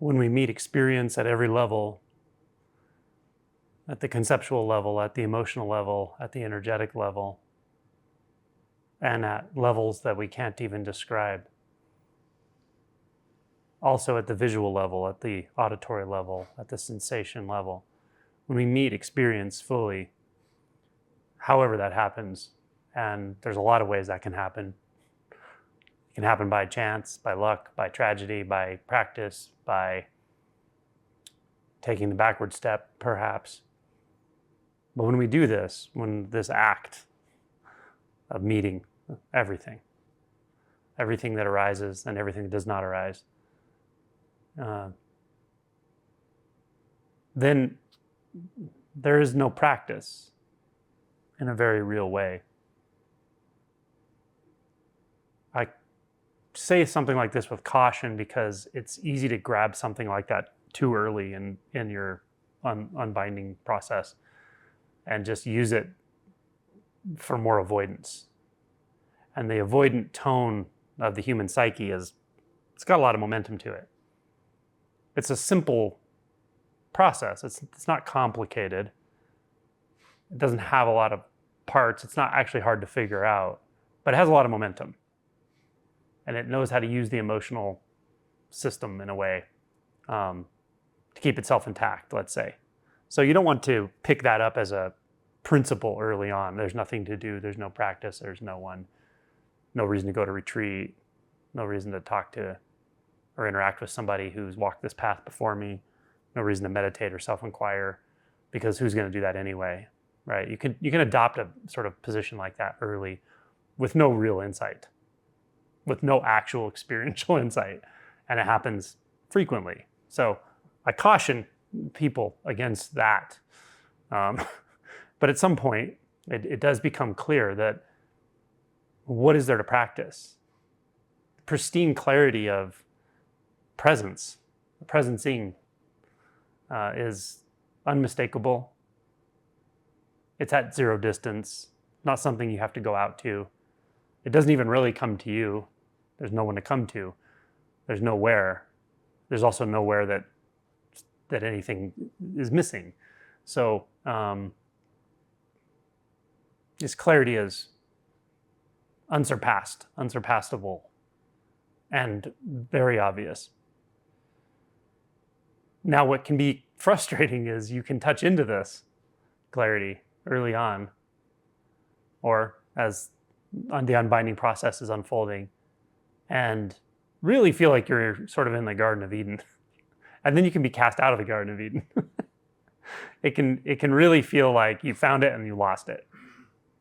when we meet experience at every level, at the conceptual level, at the emotional level, at the energetic level, and at levels that we can't even describe. Also at the visual level, at the auditory level, at the sensation level. When we meet experience fully, however that happens, and there's a lot of ways that can happen. It can happen by chance, by luck, by tragedy, by practice, by taking the backward step, perhaps. But when we do this, when this act of meeting everything that arises and everything that does not arise, then there is no practice in a very real way. I say something like this with caution because it's easy to grab something like that too early in your unbinding process and just use it for more avoidance. And the avoidant tone of the human psyche it's got a lot of momentum to it. It's a simple process. It's not complicated. It doesn't have a lot of parts. It's not actually hard to figure out, but it has a lot of momentum. And it knows how to use the emotional system in a way to keep itself intact, let's say. So you don't want to pick that up as a principle early on. There's nothing to do. There's no practice. There's no reason to go to retreat, no reason to talk to or interact with somebody who's walked this path before me, no reason to meditate or self-inquire, because who's going to do that anyway, right? You can adopt a sort of position like that early with no real insight, with no actual experiential insight, and it happens frequently. So I caution people against that. But at some point, it does become clear that what is there to practice? Pristine clarity of presence, presencing is unmistakable. It's at zero distance, not something you have to go out to. It doesn't even really come to you. There's no one to come to. There's nowhere. There's also nowhere that anything is missing. So this clarity is unsurpassable, and very obvious. Now, what can be frustrating is you can touch into this clarity early on, or as the unbinding process is unfolding, and really feel like you're sort of in the Garden of Eden. And then you can be cast out of the Garden of Eden. It can really feel like you found it and you lost it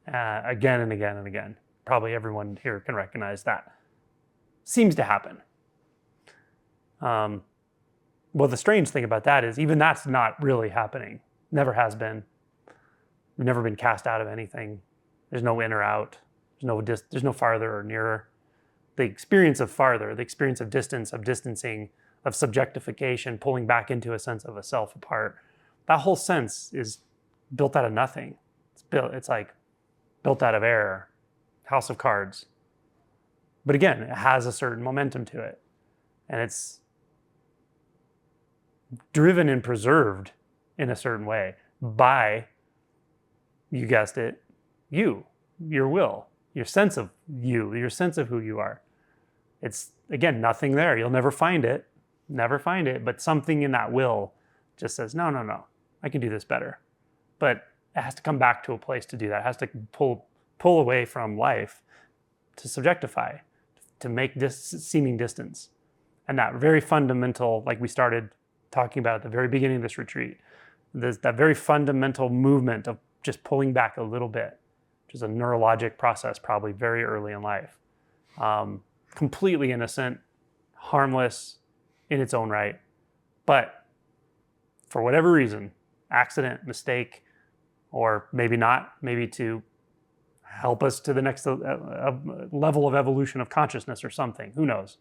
again and again and again. Probably everyone here can recognize that. Seems to happen. Well, the strange thing about that is even that's not really happening. Never has been. We've never been cast out of anything. There's no in or out. There's no farther or nearer. The experience of farther, the experience of distance, of distancing, of subjectification, pulling back into a sense of a self apart, that whole sense is built out of nothing. It's like built out of air, house of cards. But again, it has a certain momentum to it. And it's driven and preserved in a certain way by, you guessed it, your will, your sense of you, your sense of who you are. It's, again, nothing there. You'll never find it, but something in that will just says, no, I can do this better. But it has to come back to a place to do that. It has to pull away from life to subjectify, to make this seeming distance. And that very fundamental, like we started talking about at the very beginning of this retreat, that very fundamental movement of just pulling back a little bit, which is a neurologic process probably very early in life. Completely innocent, harmless in its own right. But for whatever reason, accident, mistake, or maybe not, maybe to help us to the next level of evolution of consciousness or something, who knows?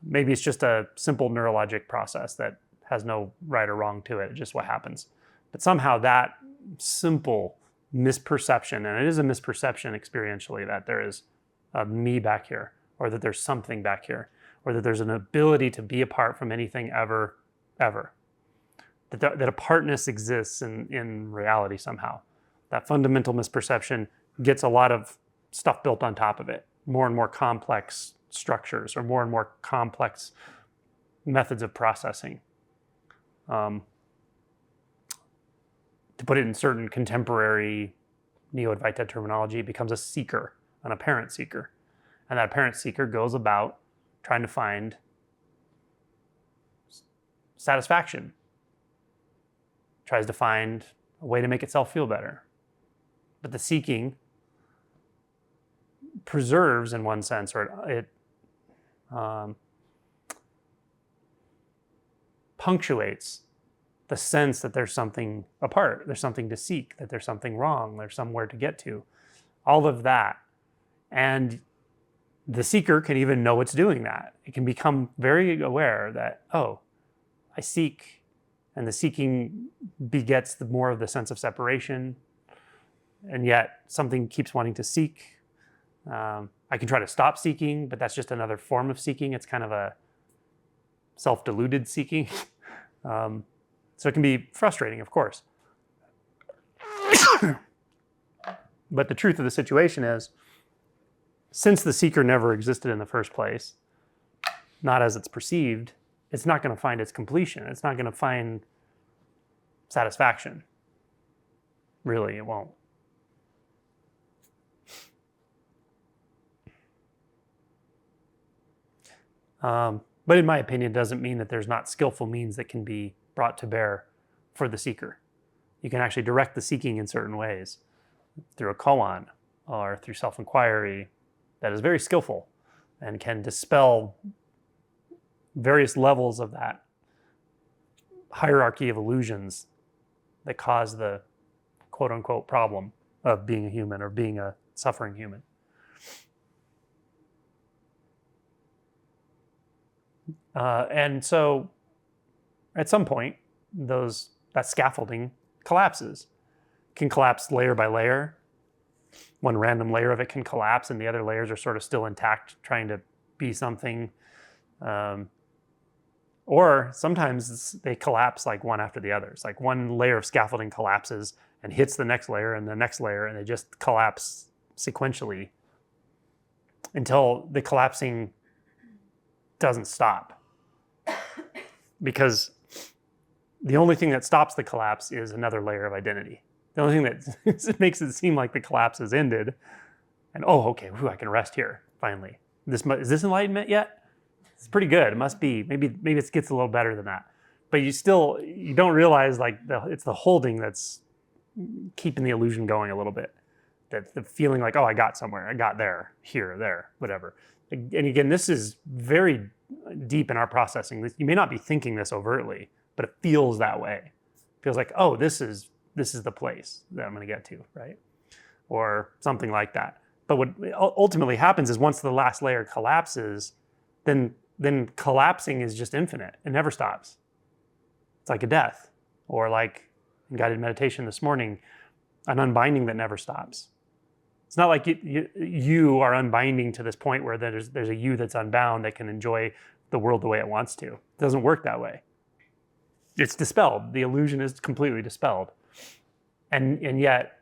Maybe it's just a simple neurologic process that has no right or wrong to it, it's just what happens. But somehow that simple misperception, and it is a misperception experientially, that there is a me back here, or that there's something back here, or that there's an ability to be apart from anything ever ever. That apartness exists in reality somehow. That fundamental misperception gets a lot of stuff built on top of it, more and more complex structures or more and more complex methods of processing. To put it in certain contemporary Neo-Advaita terminology, it becomes a seeker, an apparent seeker. And that apparent seeker goes about trying to find satisfaction, tries to find a way to make itself feel better. But the seeking preserves, in one sense, or it punctuates the sense that there's something apart, there's something to seek, that there's something wrong, there's somewhere to get to. All of that. And the seeker can even know it's doing that. It can become very aware that, oh, I seek, and the seeking begets more of the sense of separation, and yet something keeps wanting to seek. I can try to stop seeking, but that's just another form of seeking. It's kind of a self-deluded seeking. So it can be frustrating, of course. But the truth of the situation is, since the seeker never existed in the first place, not as it's perceived, it's not going to find its completion. It's not going to find satisfaction. Really, it won't. But in my opinion, it doesn't mean that there's not skillful means that can be brought to bear for the seeker. You can actually direct the seeking in certain ways, through a koan or through self-inquiry, that is very skillful and can dispel various levels of that hierarchy of illusions that cause the quote-unquote problem of being a human or being a suffering human. And so at some point, that scaffolding collapses. Can collapse layer by layer. One random layer of it can collapse and the other layers are sort of still intact, trying to be something. Or sometimes they collapse like one after the other. It's like one layer of scaffolding collapses and hits the next layer and the next layer, and they just collapse sequentially until the collapsing doesn't stop. Because the only thing that stops the collapse is another layer of identity. The only thing that makes it seem like the collapse has ended, and okay, I can rest here, finally. Is this enlightenment yet? It's pretty good. It must be. Maybe it gets a little better than that. But you don't realize it's the holding that's keeping the illusion going a little bit. That the feeling like, I got somewhere, I got there, here, there, whatever. And again, this is very deep in our processing. You may not be thinking this overtly, but it feels that way. It feels like, this is the place that I'm going to get to, right? Or something like that. But what ultimately happens is once the last layer collapses, then collapsing is just infinite. It never stops. It's like a death, or like in guided meditation this morning, an unbinding that never stops. It's not like you are unbinding to this point where there's a you that's unbound that can enjoy the world the way it wants to. It doesn't work that way. It's dispelled. The illusion is completely dispelled. And yet,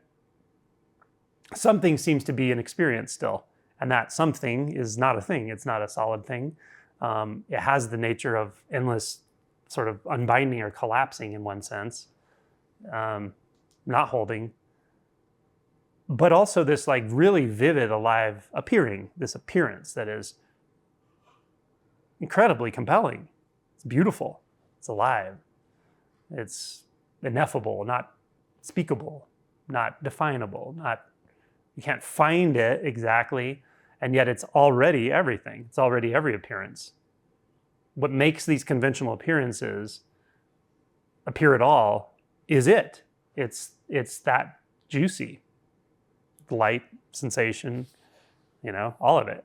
something seems to be an experience still. And that something is not a thing. It's not a solid thing. It has the nature of endless sort of unbinding or collapsing in one sense, not holding, but also this like really vivid, alive appearing, this appearance that is incredibly compelling. It's beautiful. It's alive. It's ineffable, not speakable, not definable, you can't find it exactly, and yet it's already everything. It's already every appearance. What makes these conventional appearances appear at all is it. It's that juicy. Light, sensation, all of it.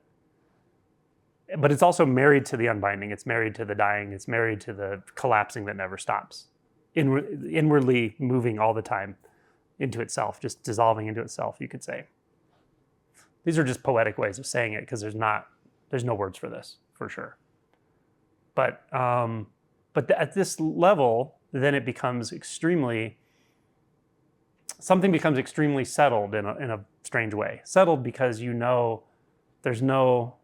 But it's also married to the unbinding. It's married to the dying. It's married to the collapsing that never stops. Inwardly moving all the time into itself, just dissolving into itself, you could say. These are just poetic ways of saying it because there's no words for this, for sure. But But at this level, then it becomes something becomes extremely settled in a strange way. Settled because you know there's no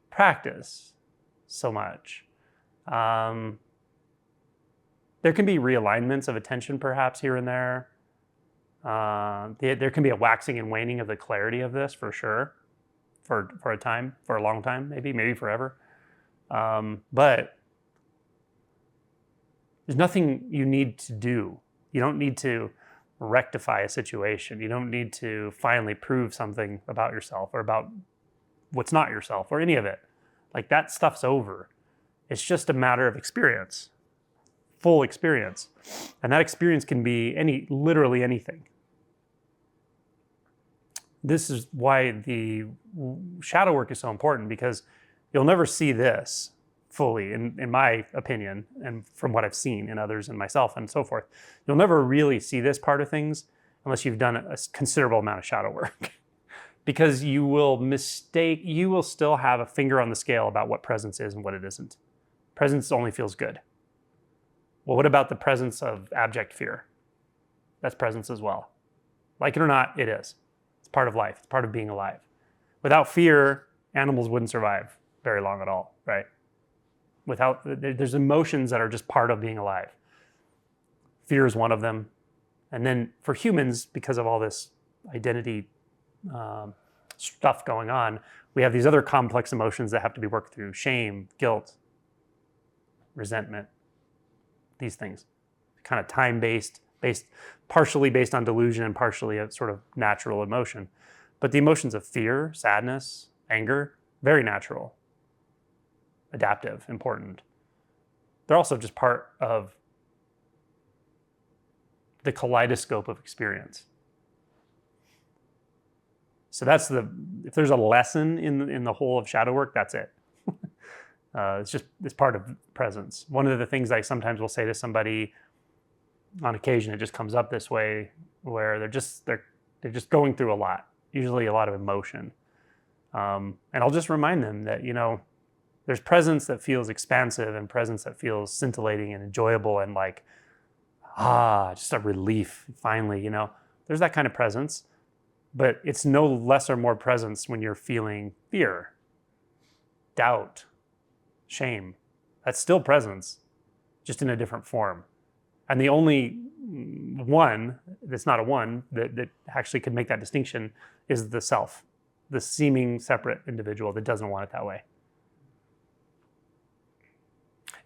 practice so much. There can be realignments of attention perhaps here and there. There can be a waxing and waning of the clarity of this for sure, for a time, for a long time, maybe forever. But there's nothing you need to do. You don't need to rectify a situation. You don't need to finally prove something about yourself or about what's not yourself or any of it. Like that stuff's over. It's just a matter of experience, full experience. And that experience can be literally anything. This is why the shadow work is so important, because you'll never see this fully, in my opinion, and from what I've seen in others and myself and so forth. You'll never really see this part of things unless you've done a considerable amount of shadow work. Because you will still have a finger on the scale about what presence is and what it isn't. Presence only feels good. Well, what about the presence of abject fear? That's presence as well. Like it or not, it is. It's part of life. It's part of being alive. Without fear, animals wouldn't survive very long at all, right? There's emotions that are just part of being alive. Fear is one of them. And then for humans, because of all this identity stuff going on, we have these other complex emotions that have to be worked through: shame, guilt, resentment, these things. Kind of time-based, partially based on delusion and partially a sort of natural emotion. But the emotions of fear, sadness, anger, very natural, adaptive, important. They're also just part of the kaleidoscope of experience. So if there's a lesson in the whole of shadow work, that's it. It's part of presence. One of the things I sometimes will say to somebody, on occasion it just comes up this way, where they're just going through a lot, usually a lot of emotion. And I'll just remind them that, there's presence that feels expansive and presence that feels scintillating and enjoyable and like, just a relief, finally, There's that kind of presence, but it's no less or more presence when you're feeling fear, doubt, shame. That's still presence, just in a different form. And the only one that's not a one that actually could make that distinction is the self, the seeming separate individual that doesn't want it that way.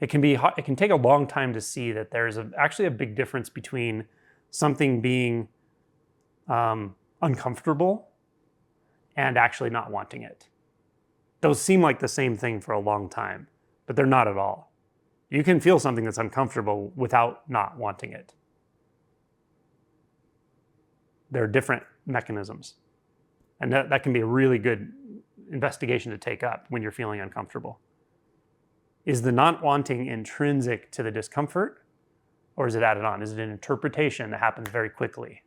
It can take a long time to see that there's actually a big difference between something being uncomfortable and actually not wanting it. Those seem like the same thing for a long time, but they're not at all. You can feel something that's uncomfortable without not wanting it. There are different mechanisms. And that can be a really good investigation to take up when you're feeling uncomfortable. Is the not wanting intrinsic to the discomfort, or is it added on? Is it an interpretation that happens very quickly?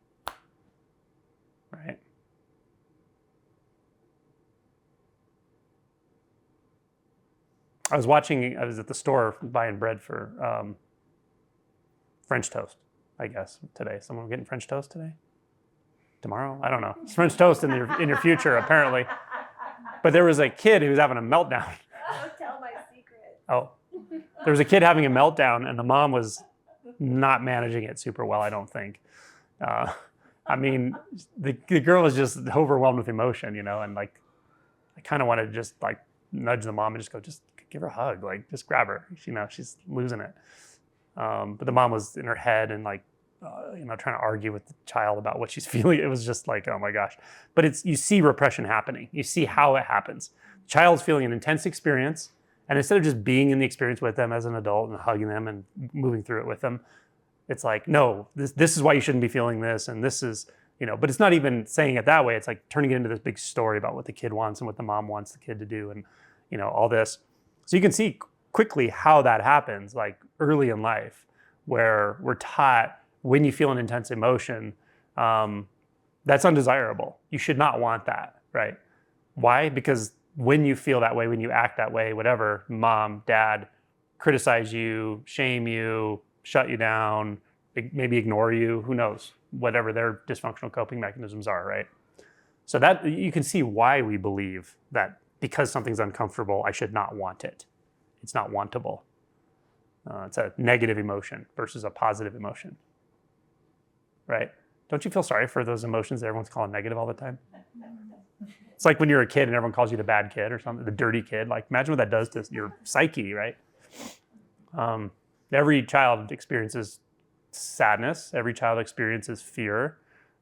Right? I was at the store buying bread for French toast, I guess, today. Someone getting French toast today? Tomorrow? I don't know. It's French toast in your future, apparently. But there was a kid who was having a meltdown. Don't tell my secret. Oh. There was a kid having a meltdown, and the mom was not managing it super well, I don't think. The girl was just overwhelmed with emotion, and like, I kind of wanted to just like nudge the mom and just go, just give her a hug, like just grab her. She's losing it. But the mom was in her head and like, trying to argue with the child about what she's feeling. It was just like, oh my gosh. But you see repression happening. You see how it happens. The child's feeling an intense experience, and instead of just being in the experience with them as an adult and hugging them and moving through it with them, it's like, no, this is why you shouldn't be feeling this, and this is, but it's not even saying it that way. It's like turning it into this big story about what the kid wants and what the mom wants the kid to do, and all this. So you can see quickly how that happens, like early in life, where we're taught when you feel an intense emotion, that's undesirable. You should not want that, right? Why? Because when you feel that way, when you act that way, whatever, mom, dad, criticize you, shame you, shut you down, maybe ignore you, who knows, whatever their dysfunctional coping mechanisms are, right? So that you can see why we believe that because something's uncomfortable, I should not want it. It's not wantable. It's a negative emotion versus a positive emotion, right? Don't you feel sorry for those emotions that everyone's calling negative all the time? It's like when you're a kid and everyone calls you the bad kid or something, the dirty kid. Like, imagine what that does to your psyche, right? Every child experiences sadness. Every child experiences fear.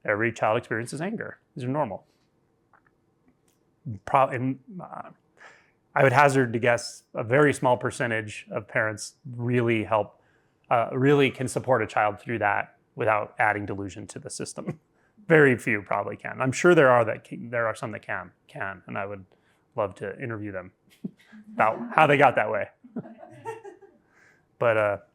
Every child experiences anger. These are normal. I would hazard to guess a very small percentage of parents really can support a child through that without adding delusion to the system. Very few probably can. I'm sure there are some that can, and I would love to interview them about how they got that way. But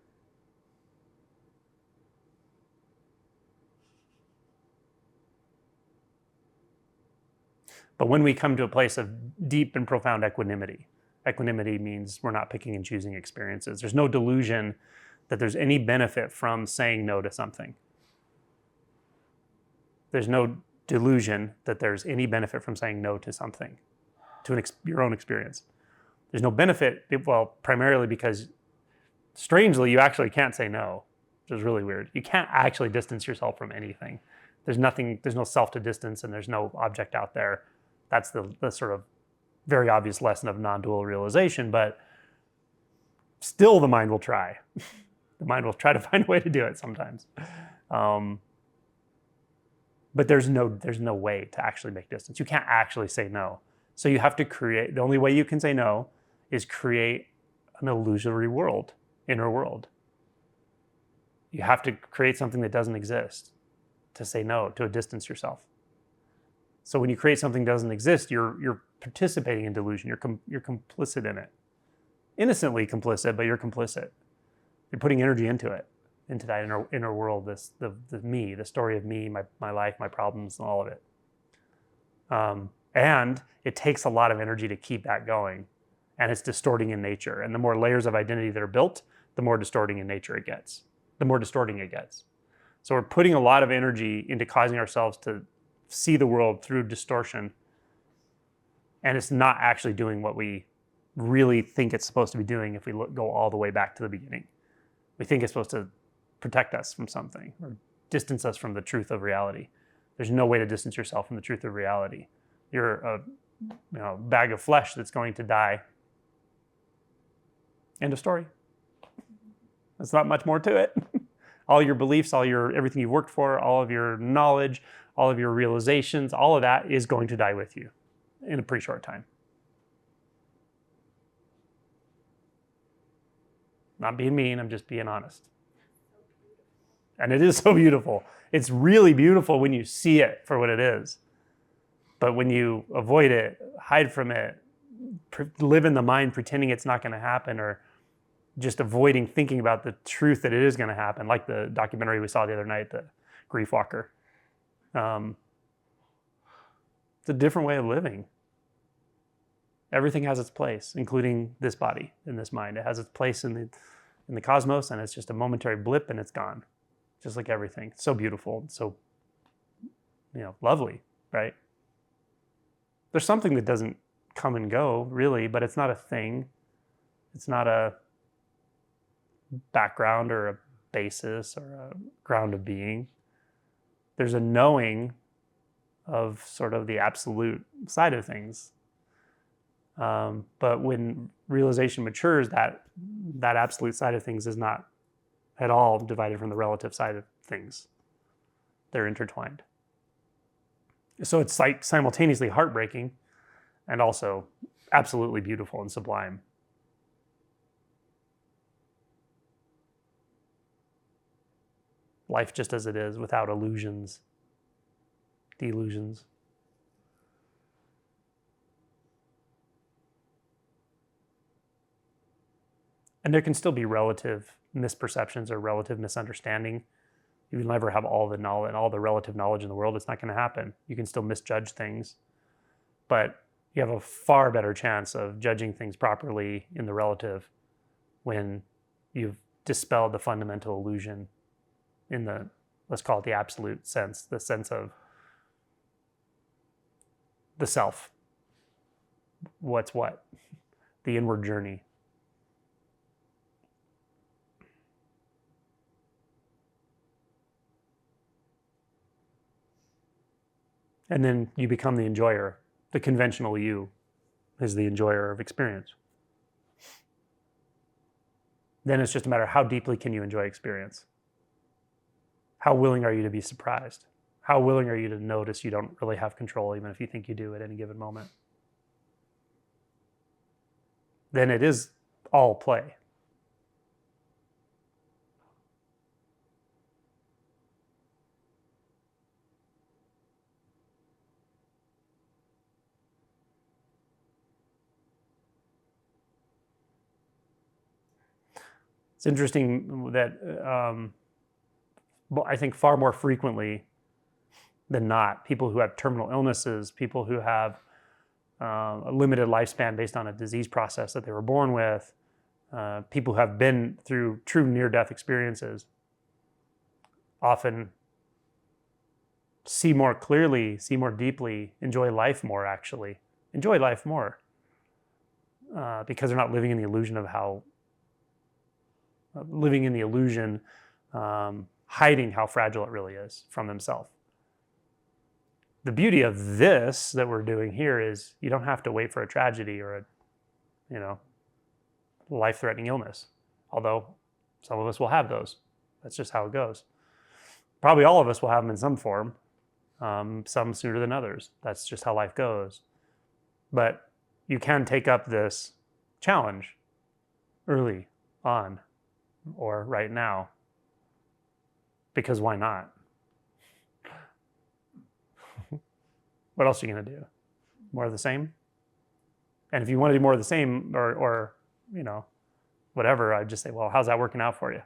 when we come to a place of deep and profound equanimity means we're not picking and choosing experiences. There's no delusion that there's any benefit from saying no to something. There's no delusion that there's any benefit from saying no to something, to your own experience. There's no benefit, primarily because, strangely, you actually can't say no, which is really weird. You can't actually distance yourself from anything. There's no self to distance, and there's no object out there. That's the sort of very obvious lesson of non-dual realization, but still the mind will try. The mind will try to find a way to do it sometimes. But there's no way to actually make distance. You can't actually say no. So you have to create, the only way you can say no is create an illusory world, inner world. You have to create something that doesn't exist to say no, to distance yourself. So when you create something that doesn't exist, you're participating in delusion. You're complicit in it. Innocently complicit, but you're complicit. You're putting energy into it, into that inner world, the me, the story of me, my life, my problems, and all of it. And it takes a lot of energy to keep that going. And it's distorting in nature. And the more layers of identity that are built, the more distorting in nature it gets. The more distorting it gets. So we're putting a lot of energy into causing ourselves to see the world through distortion. And it's not actually doing what we really think it's supposed to be doing if we go all the way back to the beginning. We think it's supposed to protect us from something or distance us from the truth of reality. There's no way to distance yourself from the truth of reality. You're a bag of flesh that's going to die. End of story. There's not much more to it. All your beliefs, everything you've worked for, all of your knowledge, all of your realizations, all of that is going to die with you in a pretty short time. Not being mean, I'm just being honest. And it is so beautiful. It's really beautiful when you see it for what it is. But when you avoid it, hide from it, live in the mind pretending it's not going to happen, or just avoiding thinking about the truth that it is going to happen, like the documentary we saw the other night, the Grief Walker. It's a different way of living. Everything has its place, including this body and this mind. It has its place in the cosmos, and it's just a momentary blip, and it's gone, just like everything. It's so beautiful, so lovely, right? There's something that doesn't come and go, really, but it's not a thing. It's not a background or a basis or a ground of being. There's a knowing of sort of the absolute side of things. But when realization matures, that absolute side of things is not at all divided from the relative side of things. They're intertwined. So it's like simultaneously heartbreaking and also absolutely beautiful and sublime. Life just as it is, without illusions, delusions. And there can still be relative misperceptions or relative misunderstanding. You will never have all the knowledge, all the relative knowledge in the world. It's not going to happen. You can still misjudge things, but you have a far better chance of judging things properly in the relative when you've dispelled the fundamental illusion in the, let's call it the absolute sense, the sense of the self. What's what? The inward journey. And then you become the enjoyer. The conventional you is the enjoyer of experience. Then it's just a matter of how deeply can you enjoy experience? How willing are you to be surprised? How willing are you to notice you don't really have control, even if you think you do at any given moment? Then it is all play. It's interesting that I think far more frequently than not, people who have terminal illnesses, people who have a limited lifespan based on a disease process that they were born with, people who have been through true near-death experiences, often see more clearly, see more deeply, enjoy life more actually. Enjoy life more because they're not living in the illusion of how, hiding how fragile it really is from themselves. The beauty of this that we're doing here is you don't have to wait for a tragedy or a, life-threatening illness. Although some of us will have those. That's just how it goes. Probably all of us will have them in some form, some sooner than others. That's just how life goes. But you can take up this challenge early on or right now, because why not? What else are you going to do? More of the same? And if you want to do more of the same or whatever, I'd just say, well, how's that working out for you?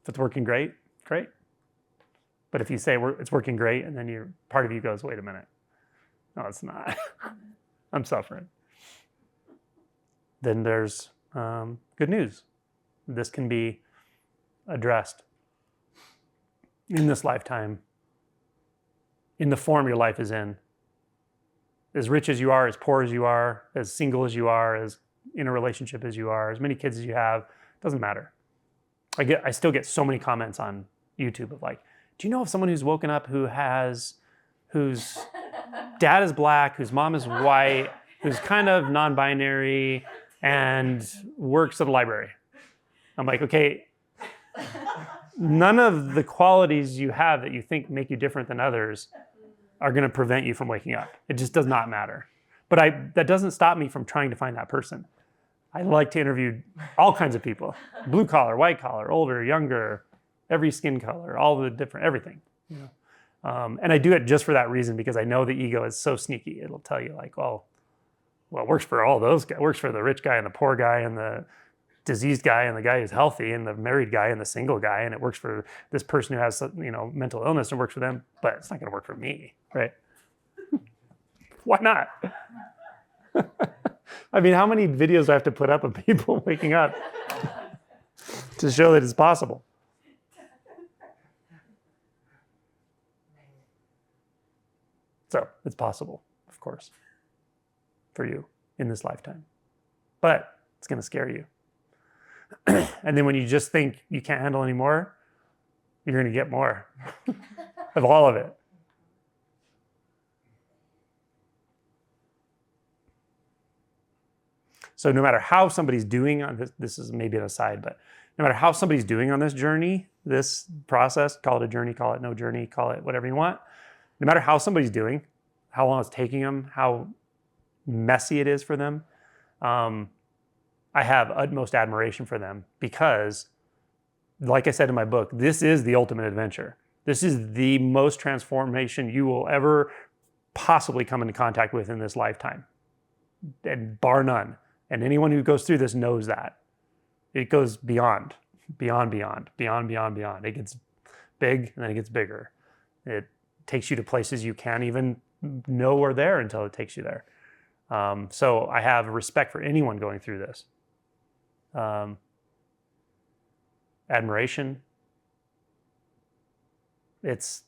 If it's working great, great. But if you say it's working great and then part of you goes, wait a minute. No, it's not. I'm suffering. Then there's good news. This can be addressed in this lifetime, in the form your life is in. As rich as you are, as poor as you are, as single as you are, as in a relationship as you are, as many kids as you have, doesn't matter. I still get so many comments on YouTube of like, do you know of someone who's woken up whose dad is black, whose mom is white, who's kind of non-binary, and works at a library? I'm like, okay, none of the qualities you have that you think make you different than others are going to prevent you from waking up. It just does not matter. But that doesn't stop me from trying to find that person. I like to interview all kinds of people, blue collar, white collar, older, younger, every skin color, all the different, everything. And I do it just for that reason, because I know the ego is so sneaky. It'll tell you like, oh, well, it works for all those guys. It works for the rich guy and the poor guy and the diseased guy and the guy who's healthy and the married guy and the single guy. And it works for this person who has, mental illness, and works for them, but it's not going to work for me, right? Why not? I mean, how many videos do I have to put up of people waking up to show that it's possible? So it's possible, of course, for you in this lifetime, but it's going to scare you. And then when you just think you can't handle anymore, you're going to get more of all of it. So no matter how somebody's doing on this is maybe an aside, but no matter how somebody's doing on this journey, this process, call it a journey, call it no journey, call it whatever you want, no matter how somebody's doing, how long it's taking them, how messy it is for them, I have utmost admiration for them, because, like I said in my book, this is the ultimate adventure. This is the most transformation you will ever possibly come into contact with in this lifetime, and bar none. And anyone who goes through this knows that. It goes beyond. It gets big, and then it gets bigger. It takes you to places you can't even know are there until it takes you there. So I have respect for anyone going through this. Admiration. It's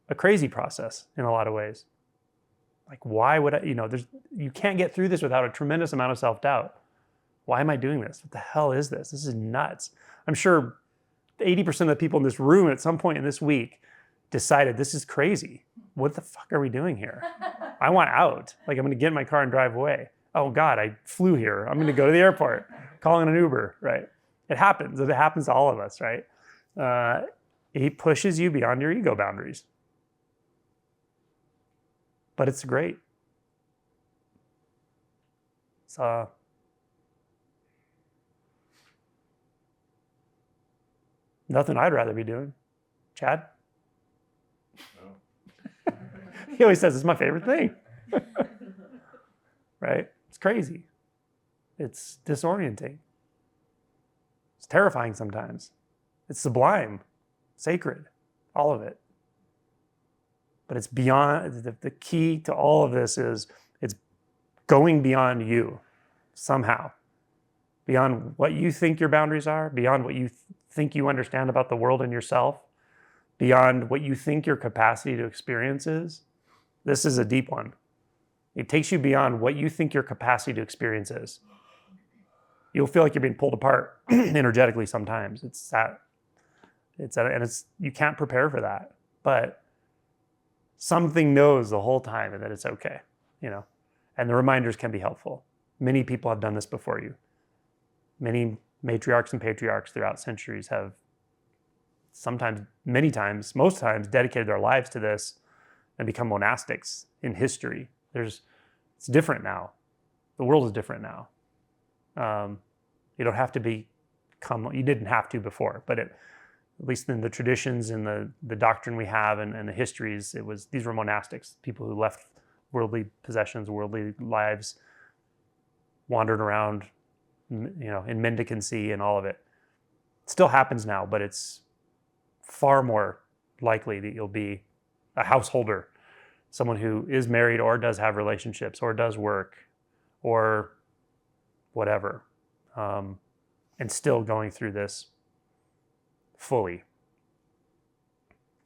a crazy process in a lot of ways. Like, why would I, you can't get through this without a tremendous amount of self-doubt. Why am I doing this? What the hell is this? This is nuts. I'm sure 80% of the people in this room at some point in this week decided this is crazy. What the fuck are we doing here? I want out. Like, I'm going to get in my car and drive away. Oh God, I flew here. I'm going to go to the airport, calling an Uber, right? It happens. It happens to all of us, right? He pushes you beyond your ego boundaries. But it's great. So, nothing I'd rather be doing. Chad? No. He always says it's my favorite thing. Right? It's crazy. It's disorienting. It's terrifying sometimes. It's sublime, sacred, all of it. But it's beyond, the key to all of this is it's going beyond you somehow. Beyond what you think your boundaries are, beyond what you think you understand about the world and yourself, beyond what you think your capacity to experience is. This is a deep one. It takes you beyond what you think your capacity to experience is. You'll feel like you're being pulled apart energetically sometimes. You can't prepare for that. But something knows the whole time that it's okay, and the reminders can be helpful. Many people have done this before you. Many matriarchs and patriarchs throughout centuries have sometimes, many times, most times dedicated their lives to this and become monastics in history. It's different now. The world is different now. You don't have to you didn't have to before, but at least in the traditions and the doctrine we have and the histories, these were monastics, people who left worldly possessions, worldly lives, wandered around, in mendicancy and all of it. It still happens now, but it's far more likely that you'll be a householder, someone who is married or does have relationships or does work or whatever, and still going through this fully.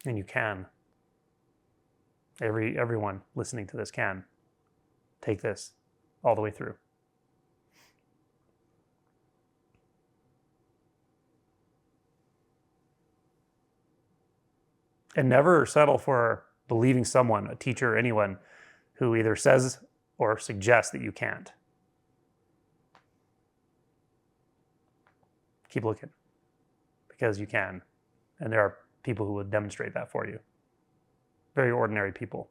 And you can. Everyone listening to this can take this all the way through. And never settle for believing someone, a teacher, anyone, who either says or suggests that you can't. Keep looking, because you can. And there are people who will demonstrate that for you. Very ordinary people.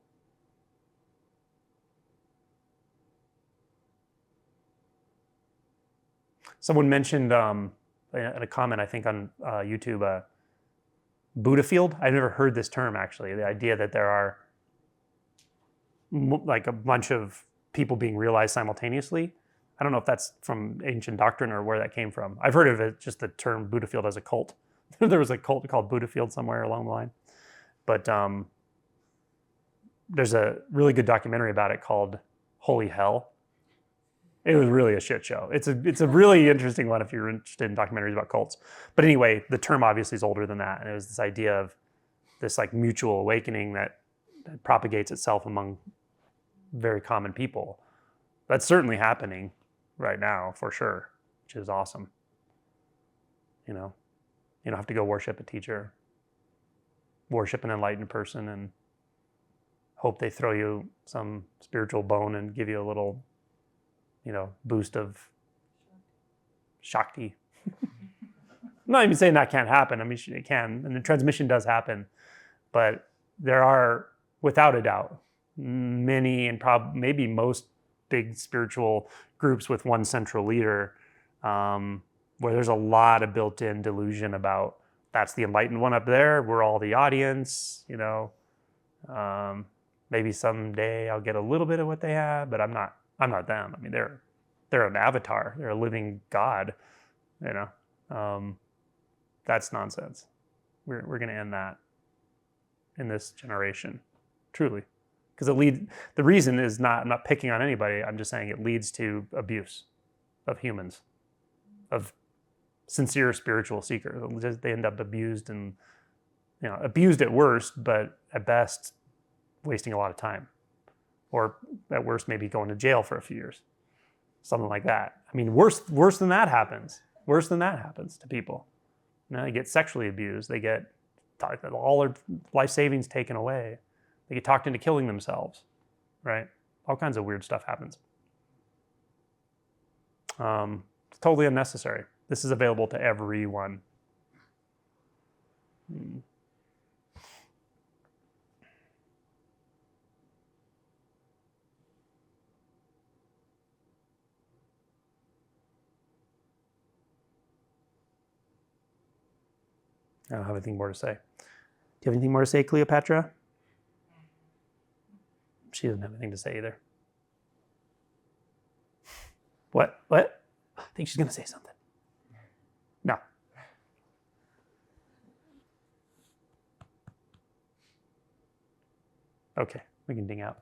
Someone mentioned in a comment, I think on YouTube, Buddha field. I've never heard this term, actually. The idea that there are like a bunch of people being realized simultaneously. I don't know if that's from ancient doctrine or where that came from. I've heard of it, just the term Buddha field, as a cult. There was a cult called Buddha field somewhere along the line. But there's a really good documentary about it called Holy Hell. It was really a shit show. It's a really interesting one if you're interested in documentaries about cults. But anyway, the term obviously is older than that. And it was this idea of this like mutual awakening that propagates itself among very common people. That's certainly happening right now, for sure, which is awesome. You don't have to go worship a teacher. Worship an enlightened person and hope they throw you some spiritual bone and give you a little boost of Shakti. I'm not even saying that can't happen. I mean, it can, and the transmission does happen. But there are, without a doubt, many and maybe most big spiritual groups with one central leader, where there's a lot of built-in delusion about that's the enlightened one up there. We're all the audience, maybe someday I'll get a little bit of what they have, but I'm not them. I mean, they're an avatar. They're a living God. That's nonsense. We're going to end that in this generation, truly. Because the reason is not, I'm not picking on anybody, I'm just saying it leads to abuse of humans, of sincere spiritual seekers. They end up abused and, abused at worst, but at best wasting a lot of time. Or at worst, maybe going to jail for a few years. Something like that. I mean, worse than that happens. Worse than that happens to people. They get sexually abused. They get all their life savings taken away. They get talked into killing themselves, right? All kinds of weird stuff happens. It's totally unnecessary. This is available to everyone. I don't have anything more to say. Do you have anything more to say, Cleopatra? She doesn't have anything to say either. What? I think she's going to say something. No. Okay, we can ding out.